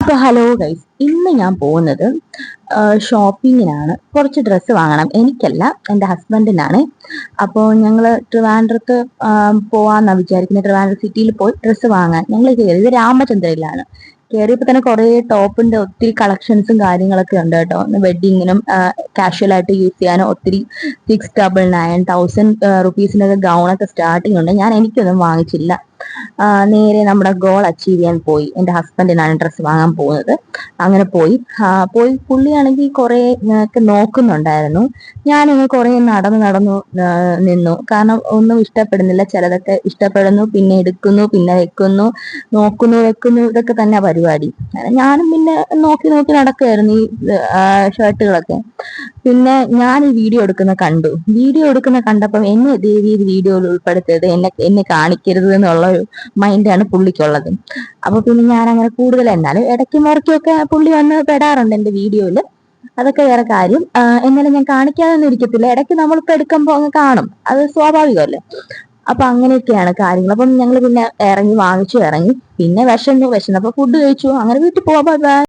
അപ്പോൾ hello guys, ഇന്ന് ഞാൻ പോകുന്നത് ഷോപ്പിങ്ങിനാണ്. കുറച്ച് ഡ്രസ്സ് വാങ്ങണം. എനിക്കല്ല, എൻ്റെ ഹസ്ബൻഡിനാണ്. അപ്പോൾ ഞങ്ങൾ ട്രിവാൻഡ്രത്ത് പോവാന്നാണ് വിചാരിക്കുന്നത്. ട്രിവാൻഡ്രം സിറ്റിയിൽ പോയി ഡ്രസ്സ് വാങ്ങാൻ ഞങ്ങൾ കയറിയത് രാമചന്ദ്രയിലാണ്. കയറിയപ്പോൾ തന്നെ കുറേ ടോപ്പിന്റെ ഒത്തിരി കളക്ഷൻസും കാര്യങ്ങളൊക്കെ ഉണ്ട് കേട്ടോ. വെഡിങ്ങിനും കാഷ്വൽ ആയിട്ട് യൂസ് ചെയ്യാനും ഒത്തിരി 699 റുപ്പീസിനൊക്കെ ഗൗണൊക്കെ സ്റ്റാർട്ടിങ് ഉണ്ട്. എനിക്കൊന്നും വാങ്ങിച്ചില്ല. നേരെ നമ്മുടെ ഗോൾ അച്ചീവ് ചെയ്യാൻ പോയി. എൻ്റെ ഹസ്ബൻഡിനാണ് ഡ്രസ്സ് വാങ്ങാൻ പോകുന്നത്. അങ്ങനെ പോയി പുള്ളിയാണെങ്കിൽ കുറെ ഒക്കെ നോക്കുന്നുണ്ടായിരുന്നു. ഞാനങ്ങ് കുറെ നടന്നു നിന്നു. കാരണം ഒന്നും ഇഷ്ടപ്പെടുന്നില്ല. ചിലതൊക്കെ ഇഷ്ടപ്പെടുന്നു, പിന്നെ എടുക്കുന്നു, പിന്നെ വെക്കുന്നു, നോക്കുന്നു, വെക്കുന്നു, ഇതൊക്കെ തന്നെ പരിപാടി. ഞാനും പിന്നെ നോക്കി നോക്കി നടക്കുമായിരുന്നു ഈ ഷർട്ടുകളൊക്കെ. പിന്നെ ഞാൻ ഈ വീഡിയോ എടുക്കുന്ന കണ്ടപ്പം എന്നെ ദേവി വീഡിയോയിൽ ഉൾപ്പെടുത്തരുത്, എന്നെ കാണിക്കരുത് എന്നുള്ള ഒരു മൈൻഡാണ് പുള്ളിക്കുള്ളത്. അപ്പൊ പിന്നെ ഞാൻ അങ്ങനെ കൂടുതൽ, എന്നാലും ഇടയ്ക്കും മറിക്കൊക്കെ പുള്ളി വന്ന് പെടാറുണ്ട് എന്റെ വീഡിയോയിൽ. അതൊക്കെ വേറെ കാര്യം. എന്നാലും ഞാൻ കാണിക്കാതൊന്നും ഇരിക്കത്തില്ല. ഇടയ്ക്ക് നമ്മളിപ്പോ എടുക്കുമ്പോ അങ്ങ് കാണും, അത് സ്വാഭാവികമല്ലേ. അപ്പൊ അങ്ങനെയൊക്കെയാണ് കാര്യങ്ങൾ. അപ്പം ഞങ്ങൾ പിന്നെ വാങ്ങിച്ചു ഇറങ്ങി. പിന്നെ വിശന്നപ്പോ ഫുഡ് കഴിച്ചു. അങ്ങനെ വീട്ടിൽ പോവാ. Bye bye.